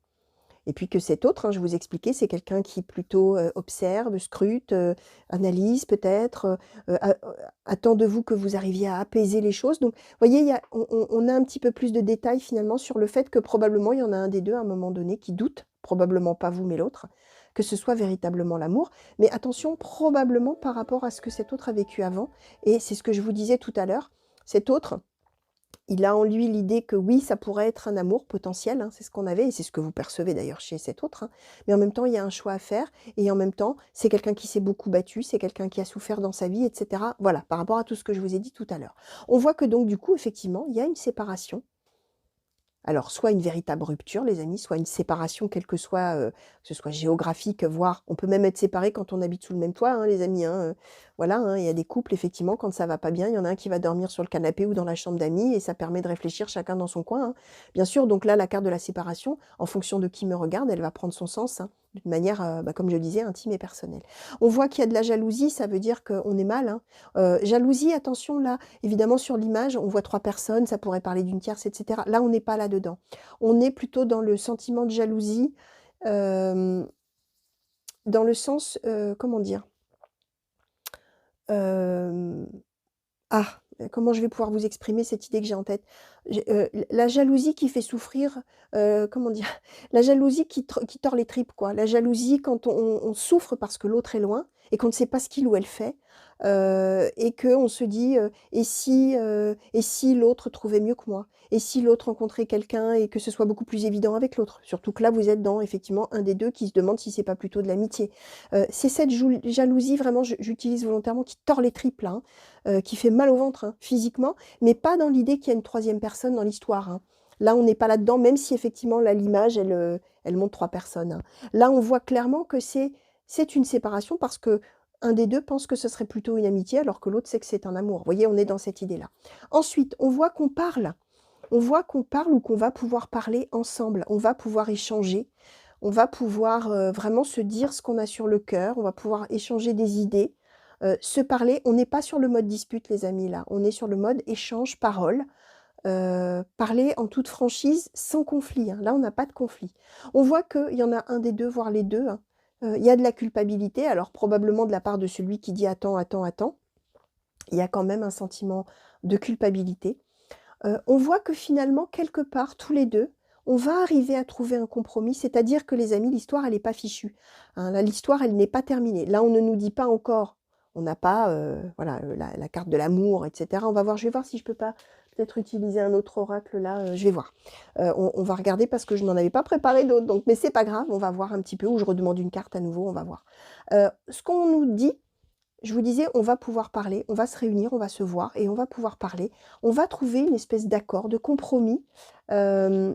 et puis que cet autre, hein, je vous expliquais, c'est quelqu'un qui plutôt, observe, scrute, analyse peut-être, attend de vous que vous arriviez à apaiser les choses. Donc, vous voyez, il y a on a un petit peu plus de détails finalement sur le fait que probablement il y en a un des 2 à un moment donné qui doute, probablement pas vous mais l'autre, que ce soit véritablement l'amour. Mais attention, probablement par rapport à ce que cet autre a vécu avant et c'est ce que je vous disais tout à l'heure, cet autre il a en lui l'idée que oui, ça pourrait être un amour potentiel, hein, c'est ce qu'on avait et c'est ce que vous percevez d'ailleurs chez cet autre, hein. Mais en même temps, il y a un choix à faire et en même temps, c'est quelqu'un qui s'est beaucoup battu, c'est quelqu'un qui a souffert dans sa vie, et cetera. Voilà, par rapport à tout ce que je vous ai dit tout à l'heure. On voit que donc du coup, effectivement, il y a une séparation alors, soit une véritable rupture, les amis, soit une séparation, quelle que ce soit géographique, voire on peut même être séparés quand on habite sous le même toit, hein, les amis, hein, voilà, hein. Il y a des couples, effectivement, quand ça va pas bien, il y en a un qui va dormir sur le canapé ou dans la chambre d'amis et ça permet de réfléchir chacun dans son coin, hein. Bien sûr, donc là, la carte de la séparation, en fonction de qui me regarde, elle va prendre son sens, hein, d'une manière, bah, comme je le disais, intime et personnelle. On voit qu'il y a de la jalousie, ça veut dire qu'on est mal, hein. Jalousie, attention là, évidemment, sur l'image, on voit 3 personnes, ça pourrait parler d'une tierce, et cetera. Là, on n'est pas là-dedans. On est plutôt dans le sentiment de jalousie, hem, dans le sens, comment dire? Hem, comment je vais pouvoir vous exprimer cette idée que j'ai en tête? La jalousie qui fait souffrir, comment dire? La jalousie qui tord les tripes, quoi. La jalousie quand on souffre parce que l'autre est loin et qu'on ne sait pas ce qu'il ou elle fait, et qu'on se dit, et si l'autre trouvait mieux que moi? Et si l'autre rencontrait quelqu'un et que ce soit beaucoup plus évident avec l'autre? Surtout que là, vous êtes dans effectivement un des 2 qui se demande si c'est pas plutôt de l'amitié. C'est cette jalousie vraiment, j'utilise volontairement, qui tord les tripes là, hein, qui fait mal au ventre, hein, physiquement, mais pas dans l'idée qu'il y a une troisième personne dans l'histoire, hein. Là, on n'est pas là-dedans, même si effectivement là, l'image, elle montre 3 personnes, hein. Là, on voit clairement que c'est une séparation parce que un des 2 pense que ce serait plutôt une amitié alors que l'autre sait que c'est un amour. Vous voyez, on est dans cette idée-là. Ensuite, on voit qu'on parle ou qu'on va pouvoir parler ensemble, on va pouvoir échanger, on va pouvoir, vraiment se dire ce qu'on a sur le cœur, on va pouvoir échanger des idées, se parler. On n'est pas sur le mode dispute les amis là, on est sur le mode échange, parole, parler en toute franchise, sans conflit, hein. Là, on n'a pas de conflit. On voit qu'il y en a un des 2, voire les 2, hein. Il y a de la culpabilité, alors probablement de la part de celui qui dit: «Attends, attends, attends». Il y a quand même un sentiment de culpabilité. On voit que finalement, quelque part, tous les 2, on va arriver à trouver un compromis. C'est-à-dire que les amis, l'histoire, elle n'est pas fichue, hein. Là, l'histoire, elle n'est pas terminée. Là, on ne nous dit pas encore, on n'a pas, voilà, la carte de l'amour et cetera. On va voir, je vais voir si je peux pas peut-être utiliser un autre oracle là, je vais voir. On va regarder parce que je n'en avais pas préparé d'autres donc mais c'est pas grave, on va voir un petit peu ou je redemande une carte à nouveau, on va voir. Ce qu'on nous dit je vous disais, on va pouvoir parler, on va se réunir, on va se voir et on va pouvoir parler. On va trouver une espèce d'accord, de compromis, hem,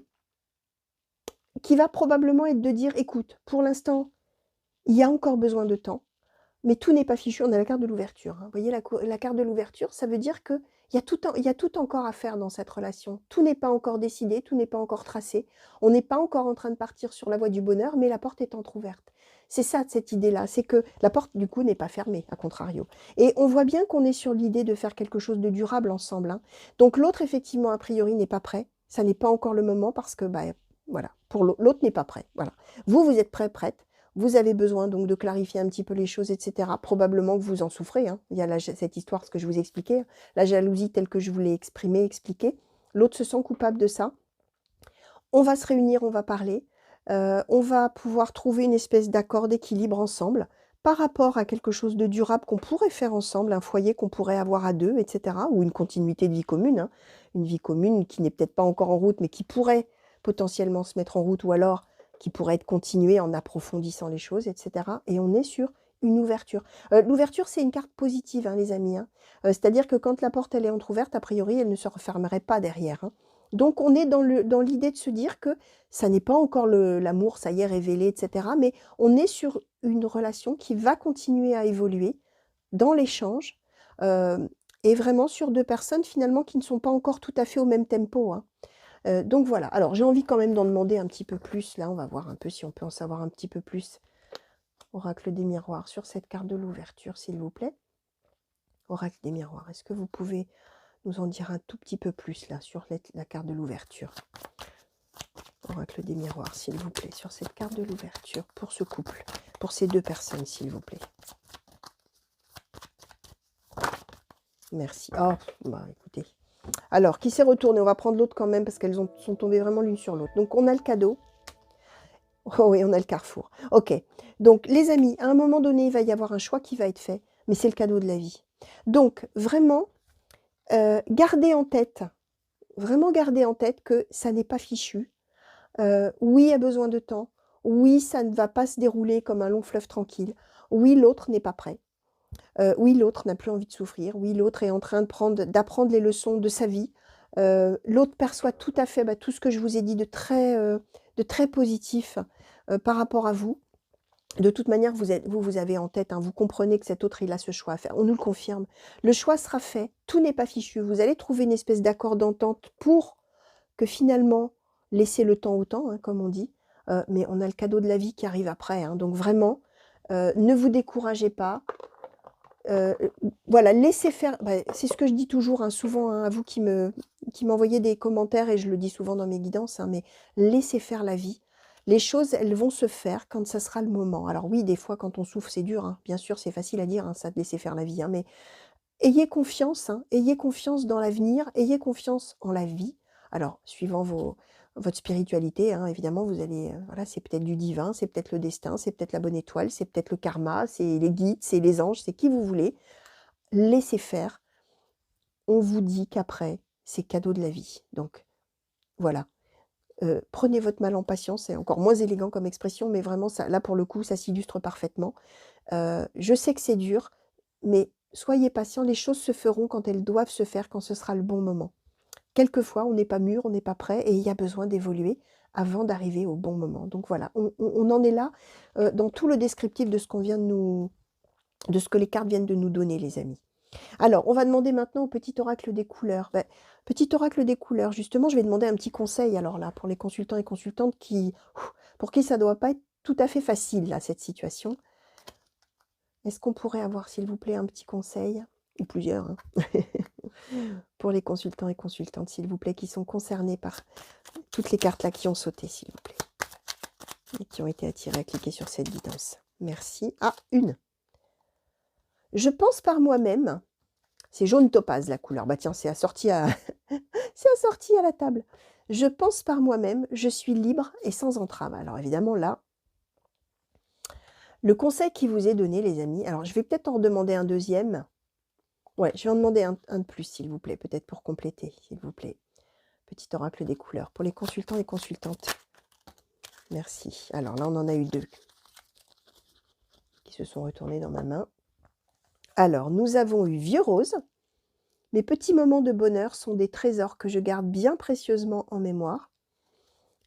qui va probablement être de dire: «Écoute, pour l'instant, Il y a encore besoin de temps, mais tout n'est pas fichu. On a la carte de l'ouverture, hein. Vous voyez la carte de l'ouverture, ça veut dire qu'il y a il y a tout encore à faire dans cette relation. Tout n'est pas encore décidé, tout n'est pas encore tracé. On n'est pas encore en train de partir sur la voie du bonheur, mais la porte est entrouverte. C'est ça, cette idée-là, c'est que la porte, du coup, n'est pas fermée, à contrario. Et on voit bien qu'on est sur l'idée de faire quelque chose de durable ensemble, hein. Donc l'autre, effectivement, a priori, n'est pas prêt. Ça n'est pas encore le moment parce que, bah, voilà, pour l'autre n'est pas prêt. Voilà. Vous, vous êtes prêt, prête. Vous avez besoin donc de clarifier un petit peu les choses, etc. Probablement que vous en souffrez, hein. Il y a cette histoire, ce que je vous ai expliqué, la jalousie telle que je vous l'ai exprimée, expliquée. L'autre se sent coupable de ça. On va se réunir, on va parler. On va pouvoir trouver une espèce d'accord, d'équilibre ensemble par rapport à quelque chose de durable qu'on pourrait faire ensemble, un foyer qu'on pourrait avoir à deux, etc. Ou une continuité de vie commune, hein. Une vie commune qui n'est peut-être pas encore en route, mais qui pourrait potentiellement se mettre en route, ou alors qui pourrait être continuée en approfondissant les choses, etc. Et on est sur une ouverture. L'ouverture, c'est une carte positive, hein, les amis, hein. C'est-à-dire que quand la porte elle est entrouverte, a priori, elle ne se refermerait pas derrière, hein. Donc on est dans l'idée de se dire que ça n'est pas encore l'amour, ça y est, révélé, etc. Mais on est sur une relation qui va continuer à évoluer dans l'échange, et vraiment sur deux personnes finalement qui ne sont pas encore tout à fait au même tempo, hein. Donc voilà. Alors j'ai envie quand même d'en demander un petit peu plus. Là, on va voir un peu si on peut en savoir un petit peu plus. Oracle des miroirs sur cette carte de l'ouverture, s'il vous plaît. Oracle des miroirs, est-ce que vous pouvez nous en dire un tout petit peu plus là sur la carte de l'ouverture? Oracle des miroirs, s'il vous plaît, sur cette carte de l'ouverture, pour ce couple, pour ces deux personnes, s'il vous plaît. Merci. Oh, bah écoutez. Alors, qui s'est retourné? On va prendre l'autre quand même, parce qu'elles sont tombées vraiment l'une sur l'autre. Donc, on a le cadeau. Oh oui, on a le carrefour. Ok. Donc, les amis, à un moment donné, il va y avoir un choix qui va être fait, mais c'est le cadeau de la vie. Donc, vraiment, gardez en tête, que ça n'est pas fichu. Oui, il y a besoin de temps. Oui, ça ne va pas se dérouler comme un long fleuve tranquille. Oui, l'autre n'est pas prêt. Oui, l'autre n'a plus envie de souffrir. Oui, l'autre est en train d'apprendre les leçons de sa vie. L'autre perçoit tout à fait tout ce que je vous ai dit de très positif par rapport à vous. De toute manière, vous avez en tête, hein, vous comprenez que cet autre, il a ce choix à faire. On nous le confirme. Le choix sera fait. Tout n'est pas fichu. Vous allez trouver une espèce d'accord d'entente pour que finalement, laisser le temps au temps, hein, comme on dit. Mais on a le cadeau de la vie qui arrive après, hein. Donc vraiment, ne vous découragez pas. Voilà, laissez faire. Bah, c'est ce que je dis toujours, hein, souvent, hein, à vous qui m'envoyez des commentaires, et je le dis souvent dans mes guidances, hein, mais laissez faire la vie. Les choses, elles vont se faire quand ça sera le moment. Alors oui, des fois, quand on souffre, c'est dur, hein. Bien sûr, c'est facile à dire, hein, ça, de laisser faire la vie, hein, mais ayez confiance, hein, ayez confiance dans l'avenir, ayez confiance en la vie. Alors, suivant votre spiritualité, hein, évidemment, vous allez, voilà, c'est peut-être du divin, c'est peut-être le destin, c'est peut-être la bonne étoile, c'est peut-être le karma, c'est les guides, c'est les anges, c'est qui vous voulez. Laissez faire. On vous dit qu'après, c'est cadeau de la vie. Donc, voilà. Prenez votre mal en patience, c'est encore moins élégant comme expression, mais vraiment, ça, là, pour le coup, ça s'illustre parfaitement. Je sais que c'est dur, mais soyez patient, les choses se feront quand elles doivent se faire, quand ce sera le bon moment. Quelquefois, on n'est pas mûr, on n'est pas prêt, et il y a besoin d'évoluer avant d'arriver au bon moment. Donc voilà, on en est là dans tout le descriptif de ce de ce que les cartes viennent de nous donner, les amis. Alors, on va demander maintenant au petit oracle des couleurs. Petit oracle des couleurs, justement, je vais demander un petit conseil, alors là, pour les consultants et consultantes pour qui ça ne doit pas être tout à fait facile, là, cette situation. Est-ce qu'on pourrait avoir, s'il vous plaît, un petit conseil? Ou plusieurs, hein, pour les consultants et consultantes, s'il vous plaît, qui sont concernés par toutes les cartes là qui ont sauté, s'il vous plaît. Et qui ont été attirés à cliquer sur cette guidance. Merci. Ah, une. Je pense par moi-même. C'est jaune topaz, la couleur. Bah tiens, c'est assorti à... c'est assorti à la table. Je pense par moi-même, je suis libre et sans entrave. Alors évidemment, là, le conseil qui vous est donné, les amis, alors je vais peut-être en demander un deuxième. Ouais, je vais en demander un de plus, s'il vous plaît, peut-être pour compléter, s'il vous plaît. Petit oracle des couleurs, pour les consultants et consultantes. Merci. Alors là, on en a eu deux qui se sont retournés dans ma main. Alors, nous avons eu Vieux Rose. Mes petits moments de bonheur sont des trésors que je garde bien précieusement en mémoire.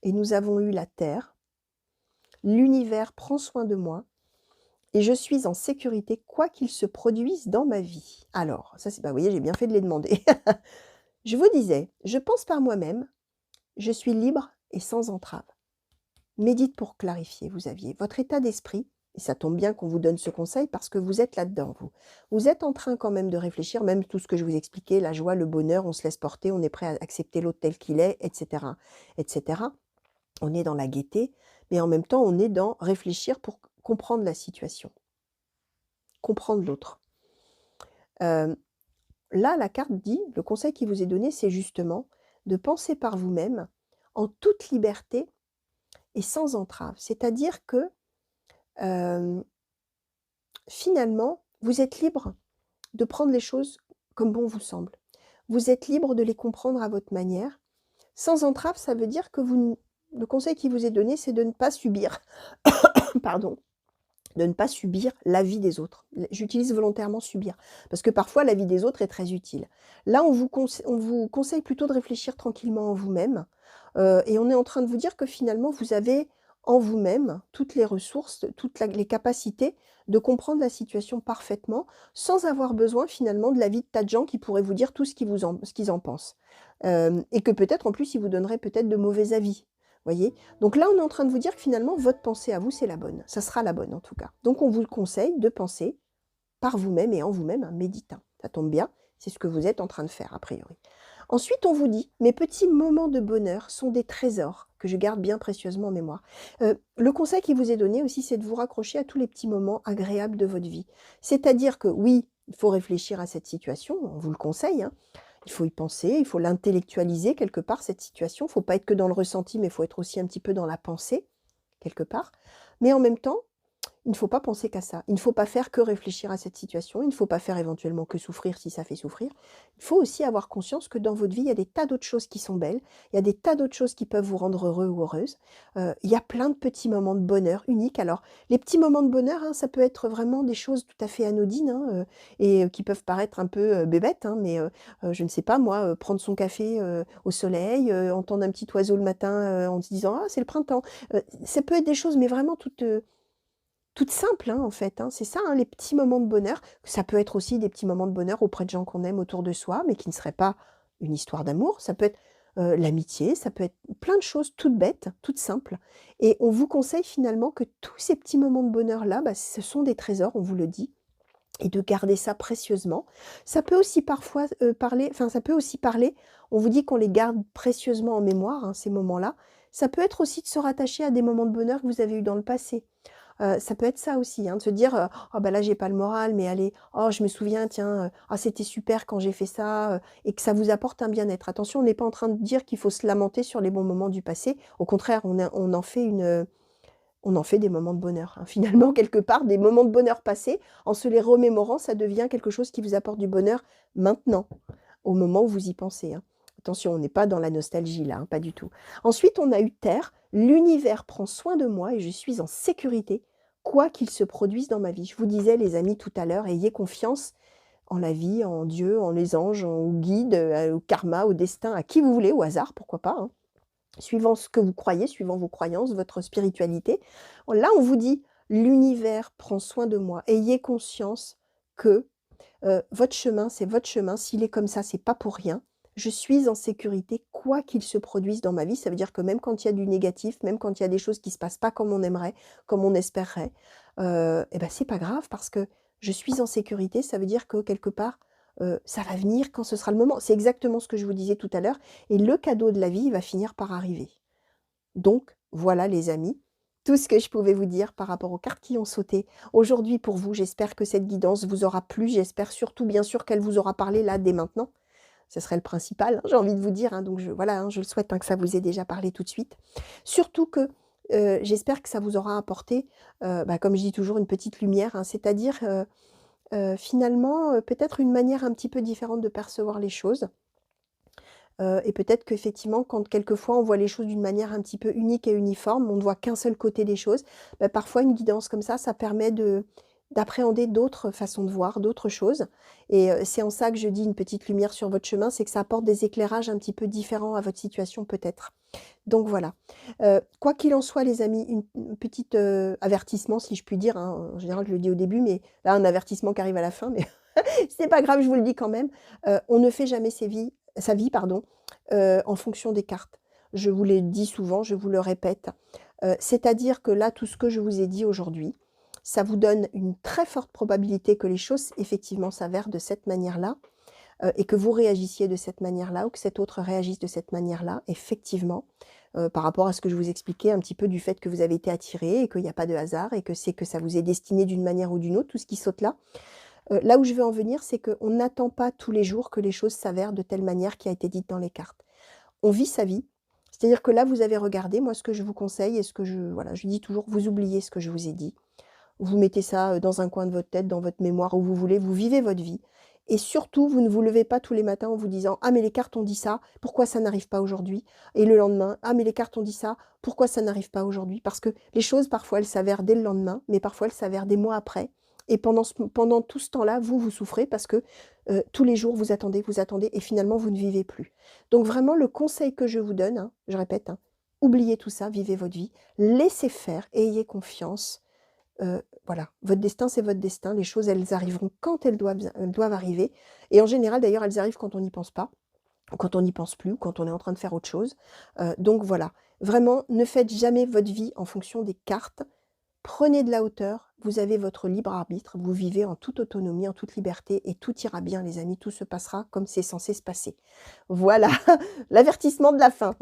Et nous avons eu la Terre. L'univers prend soin de moi. et je suis en sécurité quoi qu'il se produise dans ma vie. Alors, ça c'est bah, vous voyez, j'ai bien fait de les demander. Je vous disais, je pense par moi-même, je suis libre et sans entrave. Médite pour clarifier, vous aviez votre état d'esprit, et ça tombe bien qu'on vous donne ce conseil parce que vous êtes là-dedans, vous. Vous êtes en train quand même de réfléchir, même tout ce que je vous expliquais, la joie, le bonheur, on se laisse porter, on est prêt à accepter l'autre tel qu'il est, etc., etc. On est dans la gaieté, mais en même temps, on est dans réfléchir pour comprendre la situation, comprendre l'autre. Là, la carte dit, le conseil qui vous est donné, c'est justement de penser par vous-même en toute liberté et sans entrave. C'est-à-dire que finalement, vous êtes libre de prendre les choses comme bon vous semble. Vous êtes libre de les comprendre à votre manière. Sans entrave, ça veut dire que le conseil qui vous est donné, c'est de ne pas subir, pardon, de ne pas subir l'avis des autres. J'utilise volontairement subir, parce que parfois l'avis des autres est très utile. Là, on vous conseille plutôt de réfléchir tranquillement en vous-même, et on est en train de vous dire que finalement, vous avez en vous-même toutes les ressources, les capacités de comprendre la situation parfaitement, sans avoir besoin finalement de l'avis de tas de gens qui pourraient vous dire tout ce qu'ils en pensent. Et que peut-être en plus, ils vous donneraient peut-être de mauvais avis. Voyez? Donc là, on est en train de vous dire que finalement, votre pensée à vous, c'est la bonne. Ça sera la bonne en tout cas. Donc on vous conseille de penser par vous-même et en vous-même un méditant. Ça tombe bien, c'est ce que vous êtes en train de faire a priori. Ensuite, on vous dit, mes petits moments de bonheur sont des trésors que je garde bien précieusement en mémoire. Le conseil qui vous est donné aussi, c'est de vous raccrocher à tous les petits moments agréables de votre vie. C'est-à-dire que oui, il faut réfléchir à cette situation, on vous le conseille, hein. Il faut y penser, il faut l'intellectualiser quelque part, cette situation. Il ne faut pas être que dans le ressenti, mais il faut être aussi un petit peu dans la pensée, quelque part. Mais en même temps, il ne faut pas penser qu'à ça. Il ne faut pas faire que réfléchir à cette situation. Il ne faut pas faire éventuellement que souffrir si ça fait souffrir. Il faut aussi avoir conscience que dans votre vie, il y a des tas d'autres choses qui sont belles. Il y a des tas d'autres choses qui peuvent vous rendre heureux ou heureuse. Il y a plein de petits moments de bonheur uniques. Alors, les petits moments de bonheur, hein, ça peut être vraiment des choses tout à fait anodines, hein, et qui peuvent paraître un peu bébêtes, hein, mais je ne sais pas, moi, prendre son café au soleil, entendre un petit oiseau le matin en se disant «Ah, c'est le printemps». Ça peut être des choses, mais vraiment toutes simples, hein, en fait, hein. C'est ça, hein, les petits moments de bonheur. Ça peut être aussi des petits moments de bonheur auprès de gens qu'on aime autour de soi, mais qui ne seraient pas une histoire d'amour. Ça peut être l'amitié, ça peut être plein de choses toutes bêtes, toutes simples. Et on vous conseille finalement que tous ces petits moments de bonheur-là, bah, ce sont des trésors, on vous le dit, et de garder ça précieusement. Ça peut aussi parfois ça peut aussi parler, on vous dit qu'on les garde précieusement en mémoire, hein, ces moments-là. Ça peut être aussi de se rattacher à des moments de bonheur que vous avez eus dans le passé. Ça peut être ça aussi, hein, de se dire, «Oh bah là j'ai pas le moral, mais allez, oh je me souviens tiens, ah c'était super quand j'ai fait ça», et que ça vous apporte un bien-être. Attention, on n'est pas en train de dire qu'il faut se lamenter sur les bons moments du passé. Au contraire, on en fait des moments de bonheur, hein. Finalement, quelque part, des moments de bonheur passés, en se les remémorant, ça devient quelque chose qui vous apporte du bonheur maintenant, au moment où vous y pensez, hein. Attention, on n'est pas dans la nostalgie là, hein, pas du tout. Ensuite, on a eu Terre. L'univers prend soin de moi et je suis en sécurité, quoi qu'il se produise dans ma vie. Je vous disais, les amis, tout à l'heure, ayez confiance en la vie, en Dieu, en les anges, au guide, au karma, au destin, à qui vous voulez, au hasard, pourquoi pas, hein. Suivant ce que vous croyez, suivant vos croyances, votre spiritualité. Là, on vous dit, l'univers prend soin de moi. Ayez conscience que votre chemin, c'est votre chemin. S'il est comme ça, c'est pas pour rien. Je suis en sécurité, quoi qu'il se produise dans ma vie. Ça veut dire que même quand il y a du négatif, même quand il y a des choses qui se passent pas comme on aimerait, comme on espérerait, et ben c'est pas grave parce que je suis en sécurité. Ça veut dire que quelque part, ça va venir quand ce sera le moment. C'est exactement ce que je vous disais tout à l'heure. Et le cadeau de la vie, il va finir par arriver. Donc, voilà les amis, tout ce que je pouvais vous dire par rapport aux cartes qui ont sauté aujourd'hui pour vous. J'espère que cette guidance vous aura plu. J'espère surtout, bien sûr, qu'elle vous aura parlé là, dès maintenant. Ce serait le principal, hein, j'ai envie de vous dire. Hein, donc, voilà, hein, je le souhaite, hein, que ça vous ait déjà parlé tout de suite. Surtout que j'espère que ça vous aura apporté, bah, comme je dis toujours, une petite lumière. Hein, c'est-à-dire, finalement, peut-être une manière un petit peu différente de percevoir les choses. Et peut-être qu'effectivement, quand quelquefois on voit les choses d'une manière un petit peu unique et uniforme, on ne voit qu'un seul côté des choses, bah, parfois une guidance comme ça permet d'appréhender d'autres façons de voir, d'autres choses. Et c'est en ça que je dis une petite lumière sur votre chemin, c'est que ça apporte des éclairages un petit peu différents à votre situation peut-être. Donc voilà. Quoi qu'il en soit les amis, une petite, avertissement si je puis dire, hein, en général je le dis au début, mais là un avertissement qui arrive à la fin, mais c'est pas grave, je vous le dis quand même. On ne fait jamais sa vie pardon, en fonction des cartes. Je vous l'ai dit souvent, je vous le répète. C'est-à-dire que là, tout ce que je vous ai dit aujourd'hui, ça vous donne une très forte probabilité que les choses effectivement s'avèrent de cette manière-là, et que vous réagissiez de cette manière-là ou que cet autre réagisse de cette manière-là, effectivement, par rapport à ce que je vous expliquais un petit peu du fait que vous avez été attiré et qu'il n'y a pas de hasard et que c'est que ça vous est destiné d'une manière ou d'une autre, tout ce qui saute là. Là où je veux en venir, c'est qu'on n'attend pas tous les jours que les choses s'avèrent de telle manière qui a été dite dans les cartes. On vit sa vie, c'est-à-dire que là, vous avez regardé, moi ce que je vous conseille et ce que voilà, je dis toujours, vous oubliez ce que je vous ai dit. Vous mettez ça, dans un coin de votre tête, dans votre mémoire, où vous voulez, vous vivez votre vie et surtout, vous ne vous levez pas tous les matins en vous disant: «Ah mais les cartes ont dit ça, pourquoi ça n'arrive pas aujourd'hui?» et le lendemain: «Ah mais les cartes ont dit ça, pourquoi ça n'arrive pas aujourd'hui?» parce que les choses, parfois, elles s'avèrent dès le lendemain, mais parfois elles s'avèrent des mois après et pendant tout ce temps-là, vous souffrez parce que, tous les jours, vous attendez et finalement, vous ne vivez plus. Donc vraiment, le conseil que je vous donne, hein, je répète, hein, oubliez tout ça, vivez votre vie, laissez faire, ayez confiance. Voilà, votre destin, c'est votre destin. Les choses, elles arriveront quand elles doivent arriver et en général, d'ailleurs, elles arrivent quand on n'y pense pas, ou quand on n'y pense plus, ou quand on est en train de faire autre chose. Donc voilà, vraiment, ne faites jamais votre vie en fonction des cartes. Prenez de la hauteur, vous avez votre libre arbitre, vous vivez en toute autonomie, en toute liberté et tout ira bien les amis, tout se passera comme c'est censé se passer. Voilà, l'avertissement de la fin.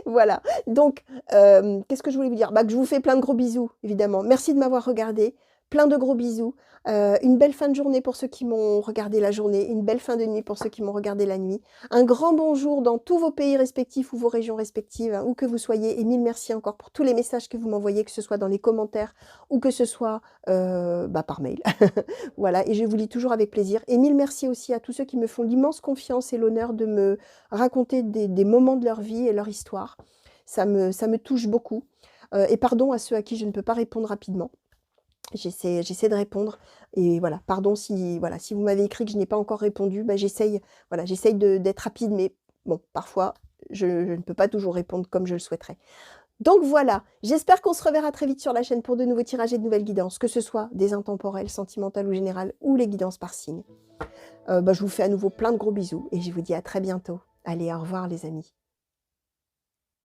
Voilà, donc qu'est-ce que je voulais vous dire? Bah, que je vous fais plein de gros bisous, évidemment. Merci de m'avoir regardé, plein de gros bisous. Une belle fin de journée pour ceux qui m'ont regardé la journée, une belle fin de nuit pour ceux qui m'ont regardé la nuit. Un grand bonjour dans tous vos pays respectifs ou vos régions respectives, hein, où que vous soyez et mille merci encore pour tous les messages que vous m'envoyez, que ce soit dans les commentaires ou que ce soit, bah, par mail. Voilà et je vous lis toujours avec plaisir et mille merci aussi à tous ceux qui me font l'immense confiance et l'honneur de me raconter des moments de leur vie et leur histoire. Ça me touche beaucoup, et pardon à ceux à qui je ne peux pas répondre rapidement. J'essaie de répondre et voilà, pardon si voilà, si vous m'avez écrit que je n'ai pas encore répondu, bah, j'essaye d'être rapide mais bon, parfois je ne peux pas toujours répondre comme je le souhaiterais. Donc voilà, j'espère qu'on se reverra très vite sur la chaîne pour de nouveaux tirages et de nouvelles guidances, que ce soit des intemporelles, sentimentales ou générales ou les guidances par signe. Bah, je vous fais à nouveau plein de gros bisous et je vous dis à très bientôt. Allez, au revoir les amis.